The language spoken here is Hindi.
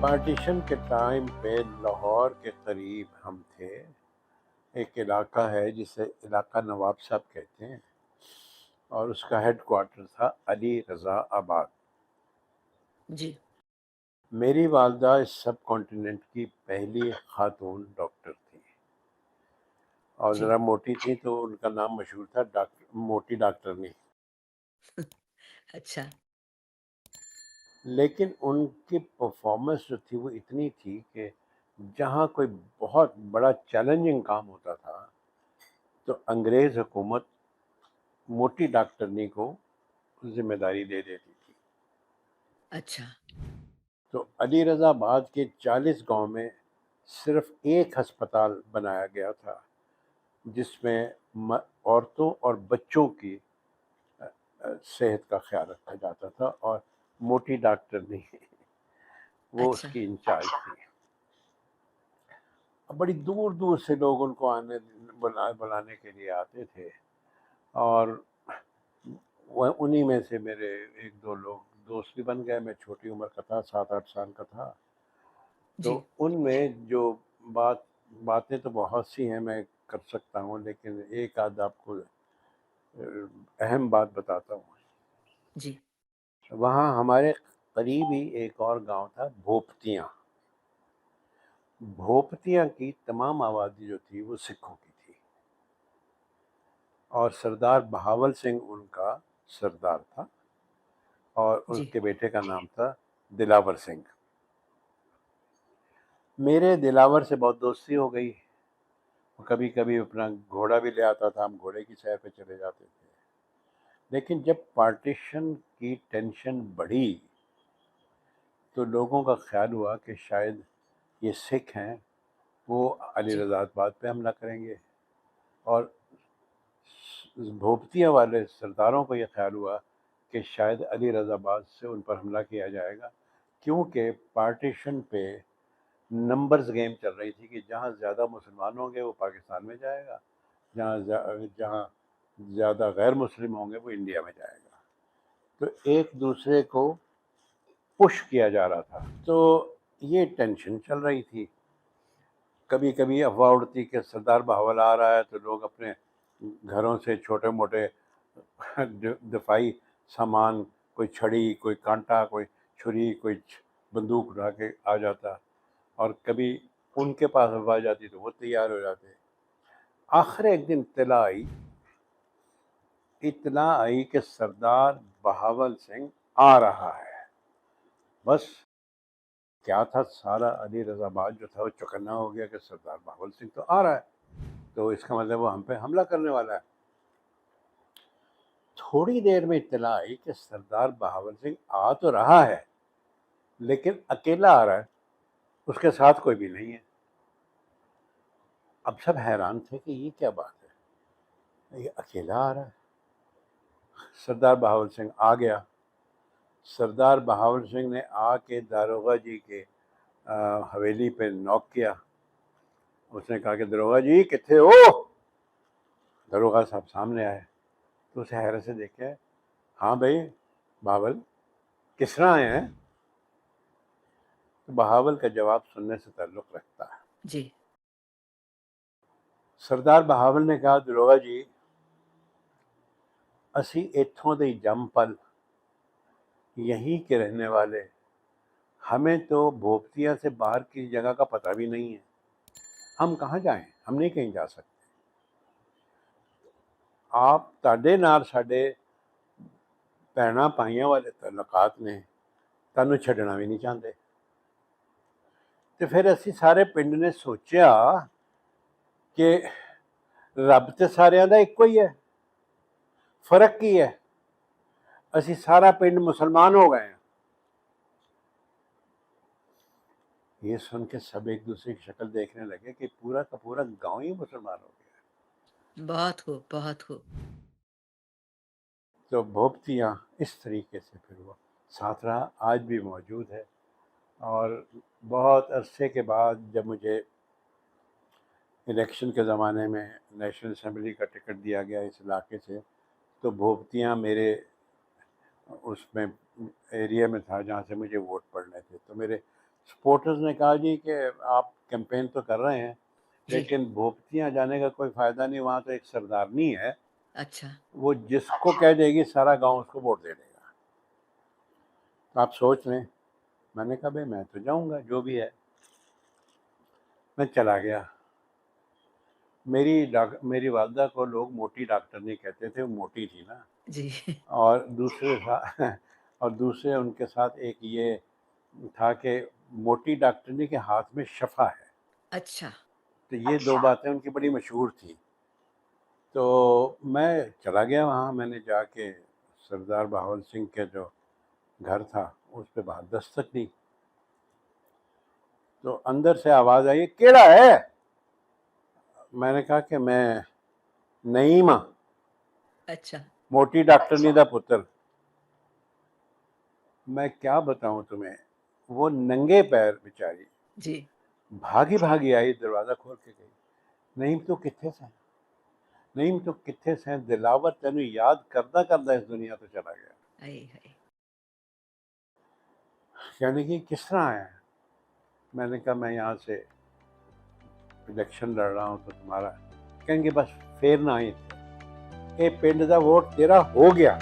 पार्टीशन के टाइम पे लाहौर के करीब हम थे। एक इलाका है जिसे इलाका नवाब साहब कहते हैं और उसका हेडक्वार्टर था अली रज़ा आबाद। जी, मेरी वालदा इस सब कॉन्टिनेंट की पहली खातून डॉक्टर थी और जी। ज़रा मोटी थी तो उनका नाम मशहूर था डॉक्टर मोटी डॉक्टरनी। अच्छा, लेकिन उनकी परफॉर्मेंस जो थी वो इतनी थी कि जहाँ कोई बहुत बड़ा चैलेंजिंग काम होता था तो अंग्रेज़ हुकूमत मोटी डॉक्टरनी को जिम्मेदारी दे देती थी। अच्छा। तो अली रज़ा आबाद के 40 गांव में सिर्फ एक अस्पताल बनाया गया था जिसमें औरतों और बच्चों की सेहत का ख्याल रखा जाता था और मोटी डॉक्टरनी वो अच्छा, उसकी इंचार्ज थी। अब बड़ी दूर दूर से लोग उनको बुलाने के लिए आते थे और वह उन्हीं में से मेरे एक दो लोग दोस्त भी बन गए। मैं छोटी उम्र का था, 7-8 साल का था। तो जी, उनमें जो बातें तो बहुत सी हैं, मैं कर सकता हूँ, लेकिन एक आध आपको अहम बात बताता हूँ। जी। वहाँ हमारे करीब ही एक और गांव था भोपतियाँ। भोपतियाँ की तमाम आबादी जो थी वो सिखों की थी और सरदार बहावल सिंह उनका सरदार था और जी, उसके बेटे का नाम था दिलावर सिंह। मेरे दिलावर से बहुत दोस्ती हो गई। कभी कभी अपना घोड़ा भी ले आता था, हम घोड़े की सैर पे चले जाते थे। लेकिन जब पार्टीशन की टेंशन बढ़ी तो लोगों का ख्याल हुआ कि शायद ये सिख हैं, वो अली जी, रज़ा आबाद पे हमला करेंगे। और भोपतिया वाले सरदारों को ये ख्याल हुआ कि शायद अली रज़ा आबाद से उन पर हमला किया जाएगा, क्योंकि पार्टीशन पे नंबर्स गेम चल रही थी कि जहाँ ज़्यादा मुसलमान होंगे वो पाकिस्तान में जाएगा, जहाँ ज़्यादा गैर मुस्लिम होंगे वो इंडिया में जाएगा। तो एक दूसरे को पुश किया जा रहा था। तो ये टेंशन चल रही थी। कभी कभी अफवाह उड़ती कि सरदार बहावल आ रहा है तो लोग अपने घरों से छोटे मोटे दफाई सामान, कोई छड़ी, कोई कांटा, कोई छुरी, कोई बंदूक उठा के आ जाता। और कभी उनके पास अफवाह जाती तो वो तैयार हो जाते। आखिर एक दिन इतला आई कि सरदार बहावल सिंह आ रहा है। बस क्या था, सारा अली रज़ाबाद जो था वो चौकन्ना हो गया कि सरदार बहावल सिंह तो आ रहा है, तो इसका मतलब वो हम पे हमला करने वाला है। थोड़ी देर में इत्तला आई कि सरदार बहावल सिंह आ तो रहा है लेकिन अकेला आ रहा है, उसके साथ कोई भी नहीं है। अब सब हैरान थे कि ये क्या बात है, ये अकेला आ रहा है। सरदार बहावल सिंह आ गया। सरदार बहावल सिंह ने आके दारोगा जी के हवेली पे नॉक किया। उसने कहा कि दरोगा जी किथे हो। दरोगा साहब सामने आए तो उसे हैरत से देखे। हाँ भाई बहावल, किस तरह आए हैं। तो बहावल का जवाब सुनने से ताल्लुक़ रखता है। जी, सरदार बहावल ने कहा, दरोगा जी असी इत्थों दे जमपल, यहीं के रहने वाले, हमें तो भोपतिया से बाहर की जगह का पता भी नहीं है। हम कहाँ जाएं, हम नहीं कहीं जा सकते। आप ताडे नाल साडे भैणां भाइयों वाले तल्लुकात ने, तानू छड्डना भी नहीं चाहते। तो फिर असी सारे पिंड ने सोचा कि रब तो सारिਆਂ ਦਾ ਇੱਕੋ ही है, फर्क की है। असी सारा पिंड मुसलमान हो गए हैं। ये सुन के सब एक दूसरे की शक्ल देखने लगे कि पूरा का पूरा गांव ही मुसलमान हो गया। बहुत खूब, बहुत खूब। तो भोपतियाँ इस तरीके से फिर वो साथ रहा, आज भी मौजूद है। और बहुत अरसे के बाद जब मुझे इलेक्शन के ज़माने में नेशनल असम्बली का टिकट दिया गया इस इलाके से, तो भोपतियाँ मेरे उसमें एरिया में था जहाँ से मुझे वोट पड़ने थे। तो मेरे सपोर्टर्स ने कहा जी कि आप कैंपेन तो कर रहे हैं, जी। लेकिन भोपतियाँ जाने का कोई फ़ायदा नहीं, वहाँ तो एक सरदारनी है, अच्छा। वो जिसको कह देगी सारा गाँव उसको वोट दे देगा। तो आप सोच लें। मैंने कहा भाई मैं तो जाऊँगा जो भी है। मैं चला गया। मेरी वालदा को लोग मोटी डॉक्टरनी कहते थे, वो मोटी थी ना। जी। और दूसरे और दूसरे उनके साथ एक ये था कि मोटी डॉक्टरनी के हाथ में शफ़ा है। अच्छा। तो ये 2 बातें उनकी बड़ी मशहूर थी। तो मैं चला गया वहाँ, मैंने जाके सरदार बहावल सिंह के जो घर था, उस पे बाहर दस्तक दी। तो अंदर से आवाज़ आई, "केड़ा है?" मैंने कहा कि मैं नईम हाँ, अच्छा। मोटी डॉक्टरनी दा पुत्तर। मैं क्या बताऊँ तुम्हें, वो नंगे पैर बेचारी जी। भागी भागी आई, दरवाज़ा खोल के गई। "नईम तू कित्थे सैं? नईम तू कित्थे सैं? दिलावर तैनू याद करदा करदा इस दुनिया तो चला गया।" हाय, हाय! कहने की किस तरह आया है? मैंने कहा मैं यहाँ से इलेक्शन लड़ रहा हूँ तो तुम्हारा। कहेंगे बस फिर ना ही, ये पिंड दा वोट तेरा हो गया।